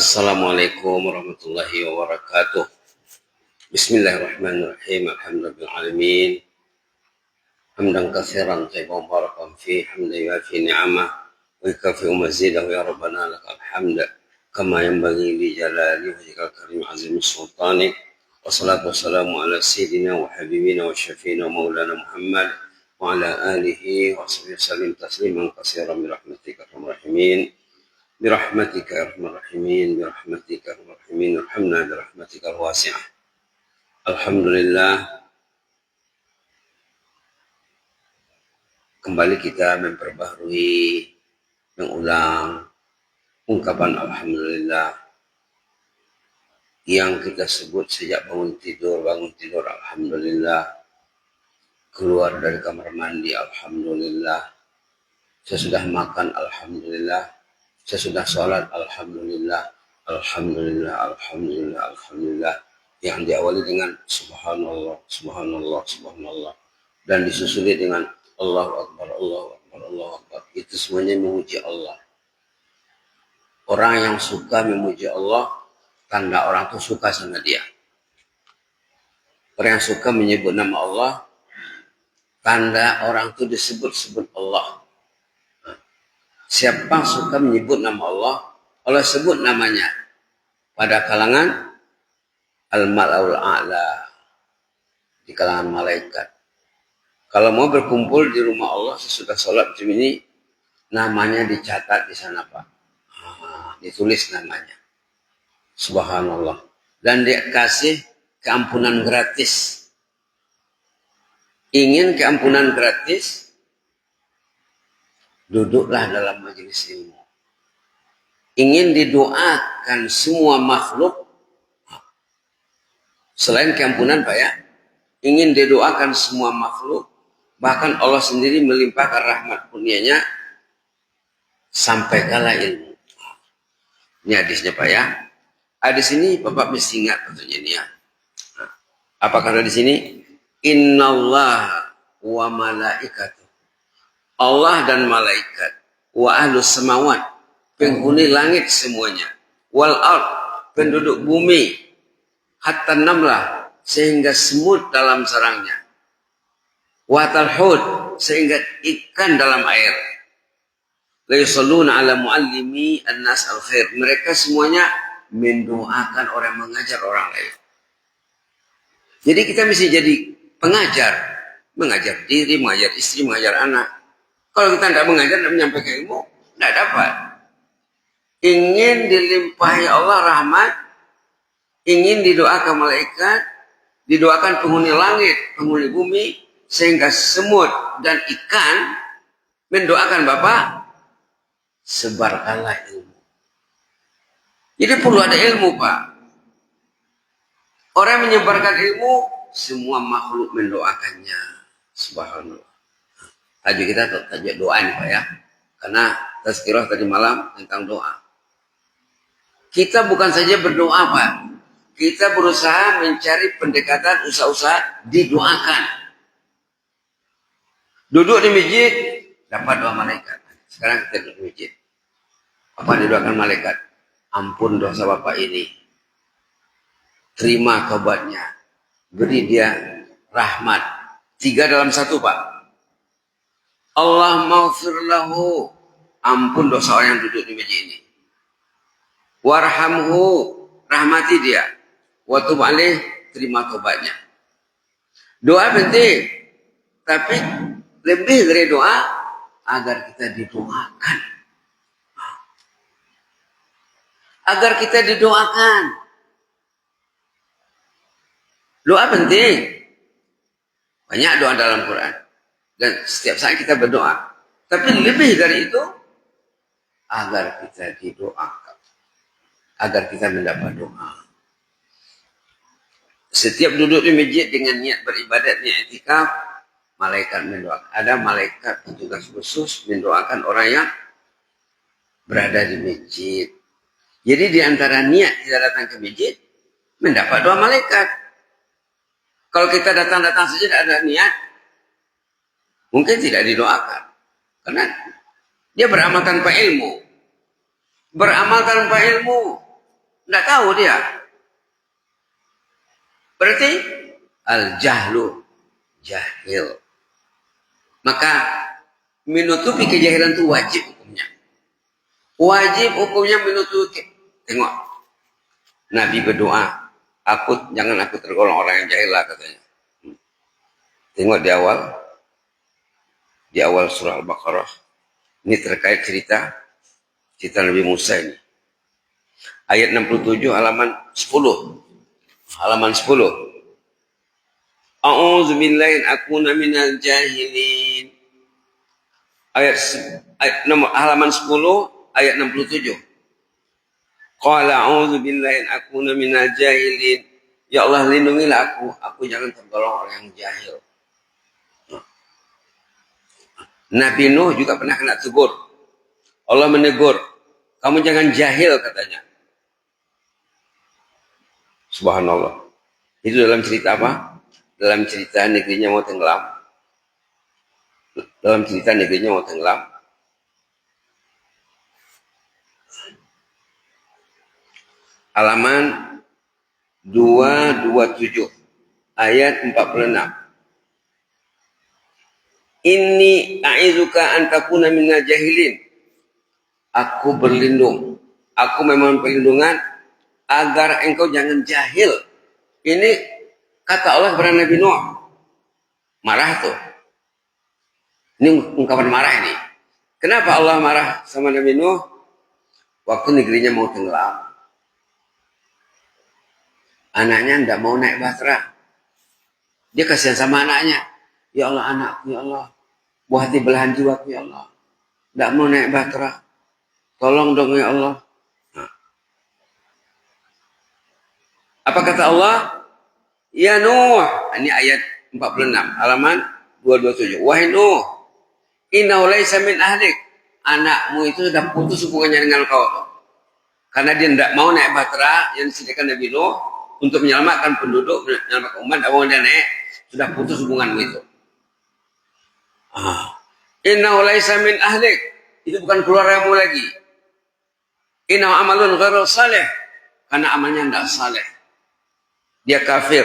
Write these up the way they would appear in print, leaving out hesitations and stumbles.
Assalamualaikum warahmatullahi wabarakatuh. Bismillahirrahmanirrahim. Alhamdulillahil alamin. Hamdan katsiran thayyiban mubarakan fi hamdan yuafi ni'amah wa yukafi'u mazidahu ya rabbana lakal hamd kama yanbaghi li jalali wajhikal karim azim sultanik. Wassalatu wassalamu ala sayyidina wa habibina wa syafiina maulana Muhammad wa ala alihi wa sahbihi sallim tasliman katsiran bi rahmatika ya arhamar rahimin. Birahmatika ya arhamar rahimin, birahmatika ya arhamar rahimin, irhamna birahmatika al-wasi'ah. Alhamdulillah, kembali kita memperbaharui, mengulang ungkapan alhamdulillah yang kita sebut sejak bangun tidur alhamdulillah, keluar dari kamar mandi alhamdulillah, sesudah makan alhamdulillah, sesudah sholat alhamdulillah, alhamdulillah, alhamdulillah, alhamdulillah, yang diawali dengan subhanallah, subhanallah, subhanallah, dan disusuli dengan Allahu Akbar, Allahu Akbar, Allahu Akbar. Itu semuanya memuji Allah. Orang yang suka memuji Allah, tanda orang itu suka sama dia. Orang yang suka menyebut nama Allah, tanda orang itu disebut-sebut Allah. Siapa suka menyebut nama Allah, Allah sebut namanya pada kalangan al-mala'ul a'la, di kalangan malaikat. Kalau mau berkumpul di rumah Allah sesudah sholat macam ini, namanya dicatat di sana, Pak. Ditulis namanya. Subhanallah. Dan dia kasih keampunan gratis. Ingin keampunan gratis, duduklah dalam majelis ilmu. Ingin didoakan semua makhluk, selain keampunan Pak ya, ingin didoakan semua makhluk, bahkan Allah sendiri melimpahkan rahmat kurnianya, sampaikanlah ilmu. Ini hadisnya Pak ya. Hadis ini Bapak mesti ingat tentunya ini ya. Apa kata di sini? Innallaha wa malaikatuh. Allah dan malaikat, wa ahlus samawat, penghuni langit semuanya, wal ard, penduduk bumi, hatta namlah, sehingga semut dalam sarangnya, wa talhud, sehingga ikan dalam air, la yusalluna ala muallimi an-nas al-khair, mereka semuanya mendoakan orang mengajar orang lain. Jadi kita mesti jadi pengajar, mengajar diri, mengajar istri, mengajar anak. Kalau kita tidak mengajar dan menyampaikan ilmu, tidak dapat. Ingin dilimpahi Allah rahmat, ingin didoakan malaikat, didoakan penghuni langit, penghuni bumi, sehingga semut dan ikan mendoakan Bapak, sebarkanlah ilmu. Jadi perlu ada ilmu Pak. Orang menyebarkan ilmu, semua makhluk mendoakannya. Subhanallah. Tajuk kita tajuk doa nih Pak ya. Karena tazkirah tadi malam tentang doa. Kita bukan saja berdoa Pak. Kita berusaha mencari pendekatan usaha-usaha didoakan. Duduk di masjid, dapat doa malaikat. Sekarang kita duduk di masjid. Apa didoakan malaikat? Ampun dosa Bapak ini. Terima taubatnya. Beri dia rahmat. 3 dalam 1 Pak. Allah maghfir lahu, ampun dosa orang yang duduk di meja ini. Warhamhu, rahmati dia. Wa tub alaih, terima tobatnya. Doa penting, tapi lebih dari doa agar kita didoakan. Agar kita didoakan. Doa penting. Banyak doa dalam Quran. Dan setiap saat kita berdoa. Tapi lebih dari itu, agar kita didoakan. Agar kita mendapat doa. Setiap duduk di masjid dengan niat beribadat, niat i'tikaf, malaikat mendoakan. Ada malaikat petugas khusus mendoakan orang yang berada di masjid. Jadi di antara niat kita datang ke masjid, mendapat doa malaikat. Kalau kita datang-datang saja tidak ada niat, mungkin tidak didoakan. Karena dia beramal tanpa ilmu. Beramal tanpa ilmu Tidak tahu dia. Berarti al-jahlu, jahil. Maka menutupi kejahilan itu wajib hukumnya. Wajib hukumnya menutupi. Tengok. Nabi berdoa. Jangan aku tergolong orang yang jahil lah katanya. Tengok di awal surah Al-Baqarah. Ini terkait cerita Nabi Musa ini. Ayat 67 halaman 10. Halaman 10. A'udzu billahi akuna minal jahilin. Halaman 10 ayat 67. Qala a'udzu billahi akuna minal jahilin. Ya Allah, lindungilah aku jangan tergolong orang yang jahil. Nabi Nuh juga pernah kena tegur. Allah menegur, kamu jangan jahil katanya. Subhanallah. Itu dalam cerita apa? Dalam cerita negerinya mau tenggelam. Dalam cerita negerinya mau tenggelam. Halaman 227 ayat 46. Inni a'izuka an takuna minal jahilin. Aku berlindung. Aku memohon perlindungan agar engkau jangan jahil. Ini kata Allah kepada Nabi Nuh. Marah tuh. Ini ungkapan marah ini. Kenapa Allah marah sama Nabi Nuh? Waktu negerinya mau tenggelam. Anaknya tidak mau naik bahtera. Dia kasihan sama anaknya. Ya Allah anakku, ya Allah. Buah hati belahan jiwaku, ya Allah. Tidak mau naik bahtera. Tolong dong ya Allah. Nah. Apa kata Allah? Ya Nuh. Ini ayat 46. Halaman 227. Wahai Nuh. Innahu laysa min ahlik. Anakmu itu sudah putus hubungannya dengan kau. Karena dia tidak mau naik bahtera yang disediakan Nabi Nuh untuk menyelamatkan penduduk, menyelamatkan umat, tidak mau dia naik. Sudah putus hubunganmu itu. Innahu laysa min ahlik. Itu bukan keluargamu lagi. Innahu amalun ghairu salih. Karena amalnya tidak saleh. Dia kafir.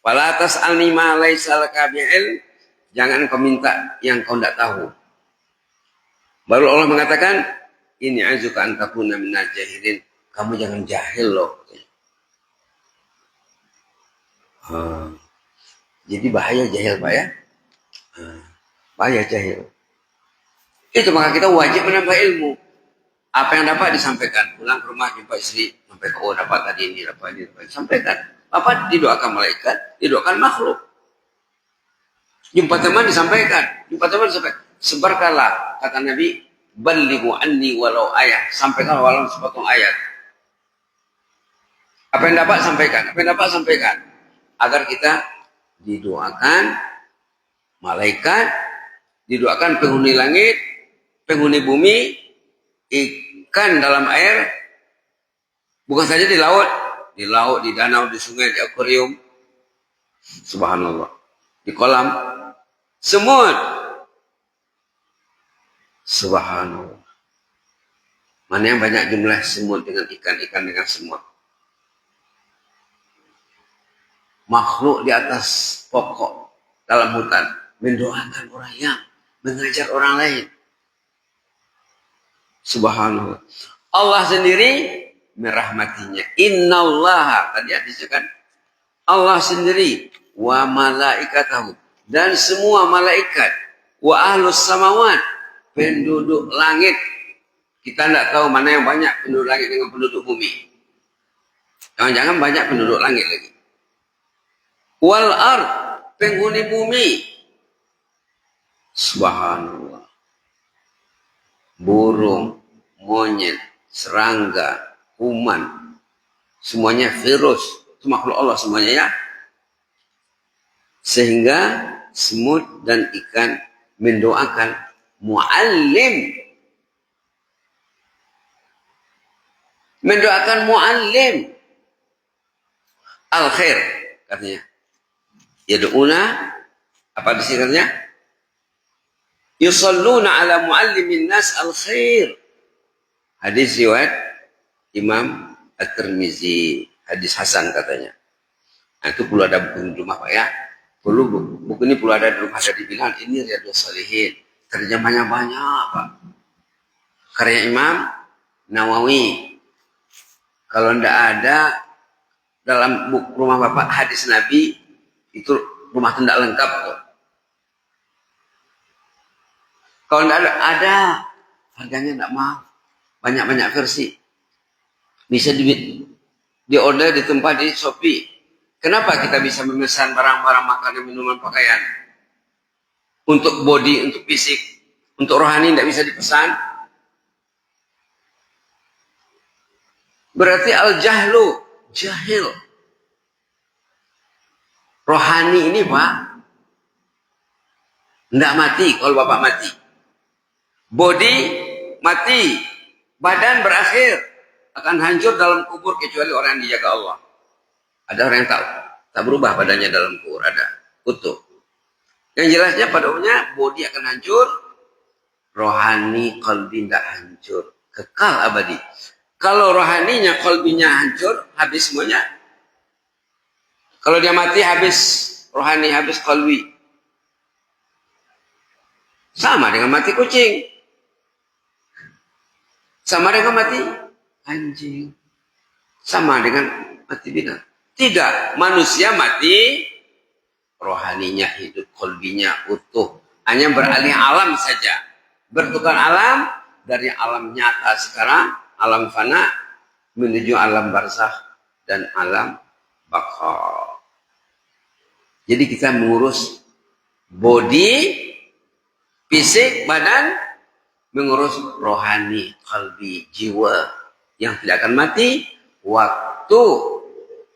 Fala tas'alni ma laysa laka bi'ilm. Jangan kau minta yang kau tidak tahu. Baru Allah mengatakan, ini azuka an takuna minal jahilin. Kamu jangan jahil loh. Jadi bahaya jahil Pak ya. Bahaya jahil. Itu maka kita wajib menambah ilmu. Apa yang dapat disampaikan. Pulang ke rumah jumpa istri. Sampai dapat tadi ini, dapat ini. Sampaikan. Apa didoakan malaikat, didoakan makhluk. Jumpa teman disampaikan. Sebarkanlah. Kata Nabi, balighu anni walau ayat. Sampaikan walau sepotong ayat. Apa yang dapat sampaikan. Agar kita didoakan malaikat, didoakan penghuni langit, penghuni bumi, ikan dalam air, bukan saja di laut, di danau, di sungai, di akuarium, subhanallah, di kolam, semut, subhanallah. Mana yang banyak jumlah semut dengan ikan dengan semut. Makhluk di atas pokok dalam hutan mendoakan orang yang mengajar orang lain. Subhanallah. Allah sendiri merahmatinya. Innallaha, tadi hadisnya kan. Allah sendiri wa malaikatahu, dan semua malaikat, wa ahlus samawat, penduduk langit. Kita tidak tahu mana yang banyak penduduk langit dengan penduduk bumi. Jangan-jangan banyak penduduk langit lagi. Wal ard, penghuni bumi. Subhanallah. Burung, monyet, serangga, kuman, semuanya virus. Itu makhluk Allah semuanya ya. Sehingga semut dan ikan mendoakan muallim. Mendoakan muallim. Al-khair katanya. Yad'una, apa disingkatnya? Yusalluna ala muallimin nas al-khair. Hadis riwayat Imam At-Tirmizi, hadis hasan katanya. Nah, itu perlu ada buku di rumah Pak ya. Perlu buku ini perlu ada di rumah. Ada dibilang ini Riyadhus Shalihin. Terjemahnya banyak Pak. Karya Imam Nawawi. Kalau tidak ada dalam buku rumah Bapak hadis Nabi, itu rumah tidak lengkap kok. Kalau tidak ada, harganya tidak mahal. Banyak-banyak versi. Bisa di order di tempat di Shopee. Kenapa kita bisa memesan barang-barang makanan, minuman, pakaian? Untuk body, untuk fisik, untuk rohani tidak bisa dipesan. Berarti al-jahlu, jahil. Rohani ini Pak, tidak mati kalau Bapak mati. Body mati, badan berakhir, akan hancur dalam kubur kecuali orang yang dijaga Allah. Ada orang yang tak berubah badannya dalam kubur, ada utuh. Yang jelasnya pada umumnya body akan hancur, rohani qalbi tidak hancur, kekal abadi. Kalau rohaninya qalbinya hancur, habis semuanya. Kalau dia mati habis rohani, habis qalbi. Sama dengan mati kucing. Sama dengan mati anjing. Sama dengan mati binatang. Tidak, manusia mati, rohaninya hidup, qalbinya utuh. Hanya beralih alam saja. Bertukar alam dari alam nyata sekarang, alam fana, menuju alam barzakh dan alam baqa. Jadi kita mengurus body, fisik, badan, mengurus rohani, qalbi, jiwa yang tidak akan mati. Waktu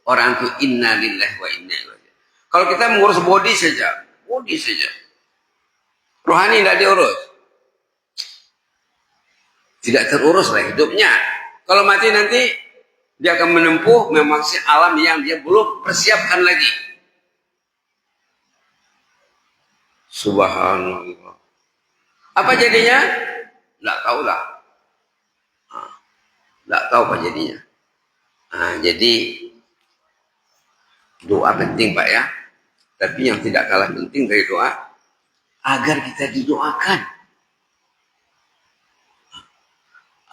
orang itu inna lillahi wa inna ilaihi raji'un. Kalau kita mengurus body saja, rohani tidak diurus, tidak terurus lah hidupnya. Kalau mati nanti dia akan menempuh memang si alam yang dia belum persiapkan lagi. Subhanallah. Apa jadinya? Tidak tahu lah. Tidak tahu apa jadinya. Nah, jadi doa penting Pak ya. Tapi yang tidak kalah penting dari doa, agar kita didoakan.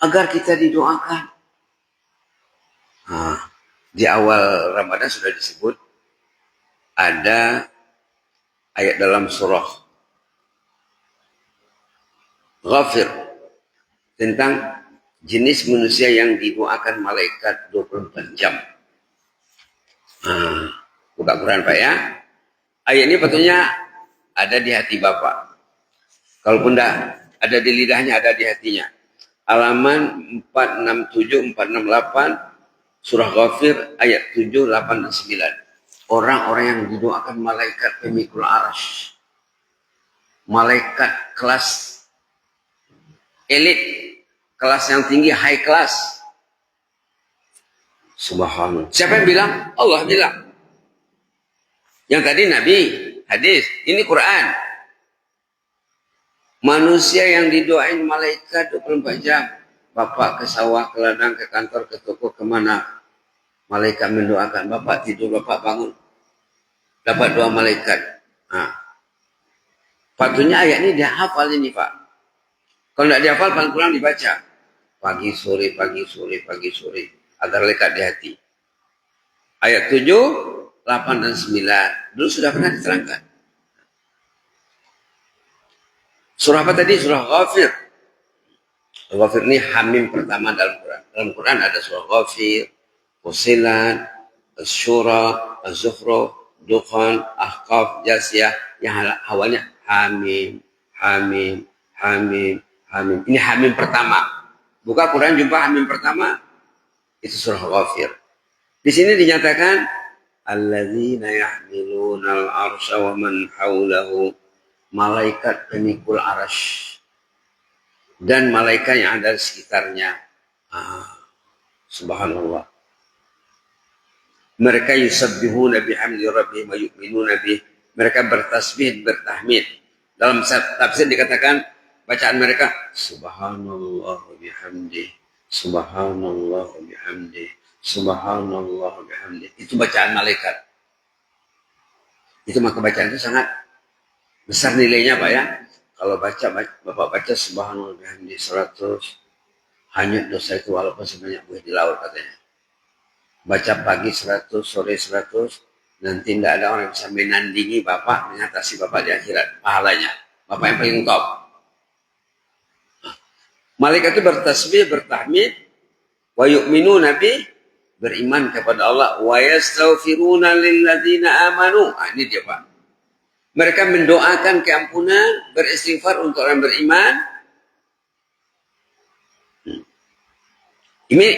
Agar kita didoakan. Nah, di awal Ramadan sudah disebut ada ayat dalam surah Ghafir tentang jenis manusia yang didoakan malaikat 24 jam. Buka Quran Pak ya. Ayat ini patutnya ada di hati Bapak. Kalaupun tidak ada di lidahnya, ada di hatinya. Halaman 467, 468, surah Ghafir ayat 7, 8, dan 9. Orang-orang yang didoakan malaikat pemikul arash. Malaikat kelas elit, kelas yang tinggi, high class. Subhanallah. Siapa yang bilang? Allah bilang. Yang tadi Nabi, hadis. Ini Quran. Manusia yang didoain malaikat 24 jam. Bapak ke sawah, ke ladang, ke kantor, ke toko, kemana. Malaikat mendoakan. Bapak tidur, Bapak bangun. Dapat doa malaikat. Nah. Patutnya ayat ini dia hafal ini Pak. Kalau tidak dihafal, paling kurang dibaca. Pagi, sore, pagi, sore, pagi, sore. Agar lekat di hati. Ayat 7, 8, dan 9. Dulu sudah pernah diterangkan. Surah apa tadi? Surah Ghafir. Ghafir ini hamim pertama dalam Quran. Dalam Quran ada surah Ghafir, Fussilat, Asy-Syura, Az-Zukhruf, Dukhan, Ahqaf, Jasiyah. Yang awalnya hamim, hamim, hamim, hamim. Ini hamim pertama. Buka Quran jumpa hamim pertama. Itu surah Ghafir. Di sini dinyatakan alladzina yahmiluna al-arsya wa man haulahu, malaikat pemikul arasy dan malaikat yang ada di sekitarnya. Subhanallah. Mereka yusabbihuna bihamdi rabbihim wa yu'minuna bih. Mereka bertasbih, bertahmid. Dalam tafsir dikatakan bacaan mereka subhanallah wa bihamdi, subhanallah wa bihamdi, Subhanallah bihamdi. Itu bacaan malaikat. Itu maka bacaan itu sangat besar nilainya Pak ya. Kalau Bapak baca subhanallah bihamdi 100, hanyut dosa itu walaupun sebanyak buih di laut katanya. Baca pagi 100, sore 100, nanti tidak ada orang yang bisa menandingi Bapak, mengatasi Bapak di akhirat. Pahalanya. Bapak yang paling top. Malaikat itu bertasbih, bertahmid, wa yu'minu nabi, beriman kepada Allah, wa yastaghfiruna lilladzina amanu. Ini dia Pak. Mereka mendoakan keampunan, beristighfar untuk orang beriman. Ini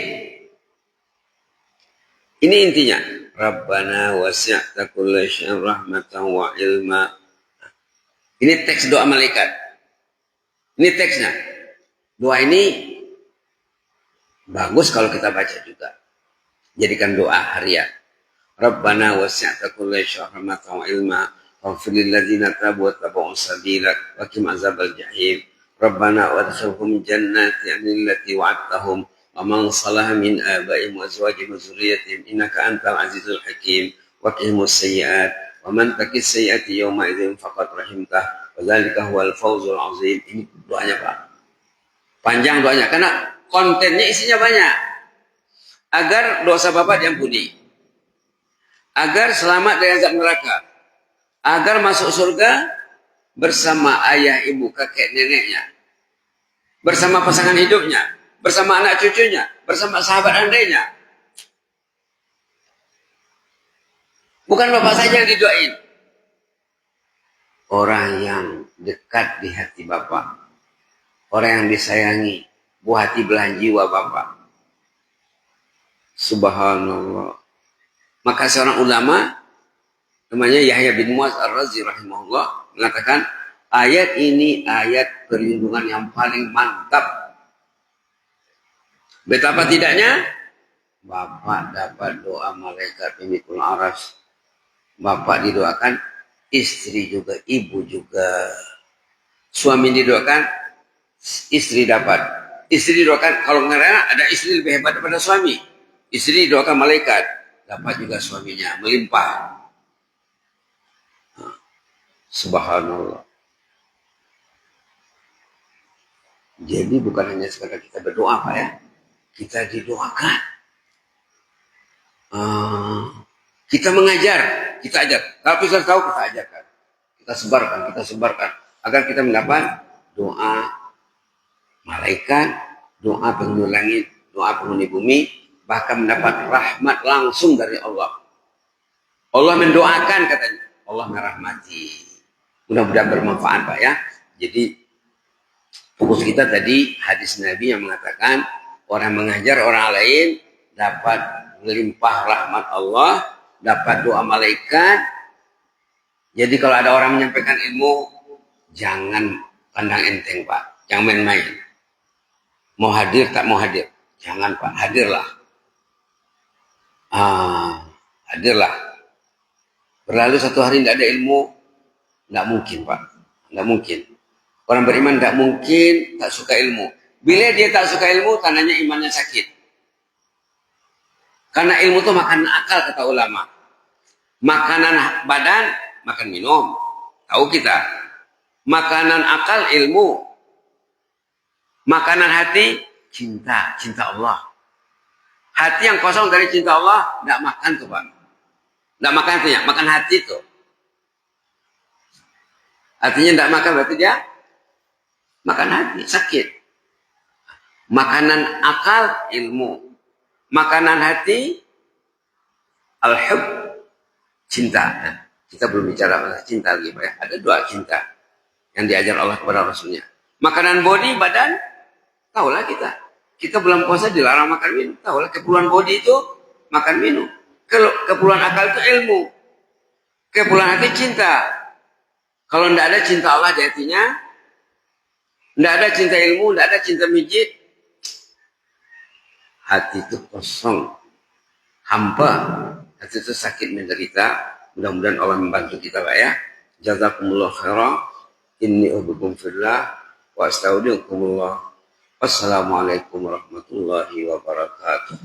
intinya. Rabbana wasi'ta kulla syai'in rahmatan wa ilma. Ini teks doa malaikat. Ini teksnya. Doa ini bagus kalau kita baca juga. Jadikan doa harian. Rabbana wasi'ta kulla syai'in rahmatan wa ilma. واغفر للذين تابوا واتبعوا سبيلك وقهم عذاب الجحيم ربنا وادخلهم جنات التي وعدتهم ومن صلح من آبائهم وأزواجهم وذريتهم إنك أنت العزيز الحكيم وقهم السيئات ومن تق السيئات يومئذ فقد رحمته وذلك هو الفوز العظيم. Ini doanya Pak. Panjang doanya karena kontennya isinya banyak. Agar dosa Bapak diampuni. Agar selamat dari azab neraka. Agar masuk surga bersama ayah, ibu, kakek, neneknya. Bersama pasangan hidupnya. Bersama anak cucunya. Bersama sahabat andainya. Bukan Bapak saja yang didoain. Orang yang dekat di hati Bapak. Orang yang disayangi. Buah hati belahan jiwa Bapak. Subhanallah. Maka seorang ulama namanya Yahya bin Mu'adz Ar-Razi rahimahullah mengatakan ayat ini ayat perlindungan yang paling mantap. Betapa tidaknya Bapak dapat doa malaikat pemikul aras. Bapak didoakan, istri juga, ibu juga. Suami didoakan, istri dapat. Istri didoakan, kalau ngerana ada istri lebih hebat daripada suami. Istri didoakan malaikat, dapat juga suaminya, melimpah. Subhanallah. Jadi bukan hanya sekadar kita berdoa Pak ya. Kita didoakan. Kita mengajar. Kita ajar. Kalau kita tahu kita ajarkan. Kita sebarkan. Agar kita mendapat doa malaikat. Doa penghuni langit. Doa penghuni bumi. Bahkan mendapat rahmat langsung dari Allah. Allah mendoakan katanya. Allah merahmati. Mudah-mudahan bermanfaat Pak ya. Jadi fokus kita tadi hadis Nabi yang mengatakan orang mengajar orang lain dapat melimpah rahmat Allah, dapat doa malaikat. Jadi kalau ada orang menyampaikan ilmu, jangan pandang enteng Pak, jangan main-main. Mau hadir tak mau hadir, jangan Pak, hadirlah. Hadirlah. Berlalu satu hari tidak ada ilmu. Tidak mungkin Pak, tidak mungkin. Orang beriman tidak mungkin tak suka ilmu. Bila dia tak suka ilmu, tandanya imannya sakit. Karena ilmu itu makanan akal kata ulama. Makanan badan, makan minum. Tahu kita. Makanan akal ilmu. Makanan hati, cinta Allah. Hati yang kosong dari cinta Allah, tidak makan tuh Pak. Tidak makan artinya, makan hati tuh. Artinya tidak makan berarti dia makan hati, sakit. Makanan akal, ilmu. Makanan hati, al-hub, cinta. Kita belum bicara cinta lagi Pak ya. Ada dua cinta yang diajar Allah kepada Rasulnya. Makanan body, badan, tahulah kita. Kita bulan puasa dilarang makan minum. Tahulah keperluan body itu makan minum. Keperluan akal itu ilmu. Keperluan hati cinta. Kalau tidak ada cinta Allah di hatinya, tidak ada cinta ilmu, tidak ada cinta mijit, hati itu kosong, hampa, hati itu sakit menderita. Mudah-mudahan Allah membantu kita Pak ya. Jazakumullah khairan. Inni uhibbukum fillah wa astaudiukumullah. Wassalamualaikum warahmatullahi wabarakatuh.